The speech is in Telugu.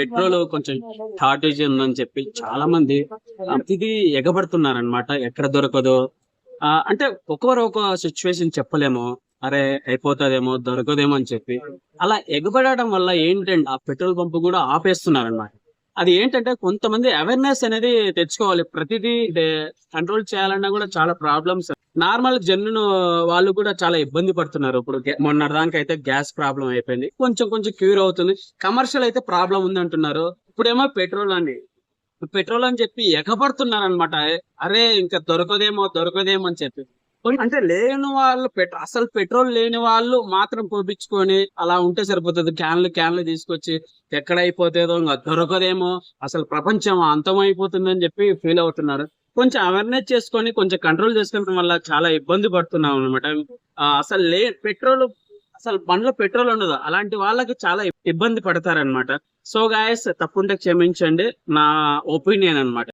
పెట్రోల్ కొంచెం షార్టేజ్ ఉందని చెప్పి చాలా మంది ఇది ఎగబడుతున్నారనమాట. ఎక్కడ దొరకదో అంటే ఒక్కొక్కరు ఒక సిచ్యువేషన్ చెప్పలేము. అరే అయిపోతుందేమో దొరకదేమో అని చెప్పి అలా ఎగబడడం వల్ల ఏంటంటే ఆ పెట్రోల్ పంప్ కూడా ఆపేస్తున్నారనమాట. అది ఏంటంటే కొంతమంది అవేర్నెస్ అనేది తెచ్చుకోవాలి. ప్రతిదీ కంట్రోల్ చేయాలన్నా కూడా చాలా ప్రాబ్లమ్స్. నార్మల్ జన్ను వాళ్ళు కూడా చాలా ఇబ్బంది పడుతున్నారు. ఇప్పుడు మొన్నటిదాకా అయితే గ్యాస్ ప్రాబ్లం అయిపోయింది, కొంచెం కొంచెం క్యూర్ అవుతుంది. కమర్షియల్ అయితే ప్రాబ్లం ఉంది అంటున్నారు. ఇప్పుడేమో పెట్రోల్ అని చెప్పి ఎగబడుతున్నారు అనమాట. అరే ఇంకా దొరకదేమో అని చెప్పి అంటే లేని వాళ్ళు అసలు పెట్రోల్ లేని వాళ్ళు మాత్రం పోపించుకొని అలా ఉంటే సరిపోతుంది. క్యాన్లు తీసుకొచ్చి ఎక్కడ అయిపోతుందో ఇంకా దొరకదేమో, అసలు ప్రపంచం అంతమైపోతుందని చెప్పి ఫీల్ అవుతున్నారు. కొంచెం అవేర్నెస్ చేసుకొని కొంచెం కంట్రోల్ చేసుకోవడం వల్ల చాలా ఇబ్బంది పడుతున్నాం అనమాట. అసలు పెట్రోల్ అసలు బండ్లో పెట్రోల్ ఉండదు, అలాంటి వాళ్ళకి చాలా ఇబ్బంది పడతారనమాట. సో గాయస్ తప్పుంటే క్షమించండి, నా ఒపీనియన్ అనమాట.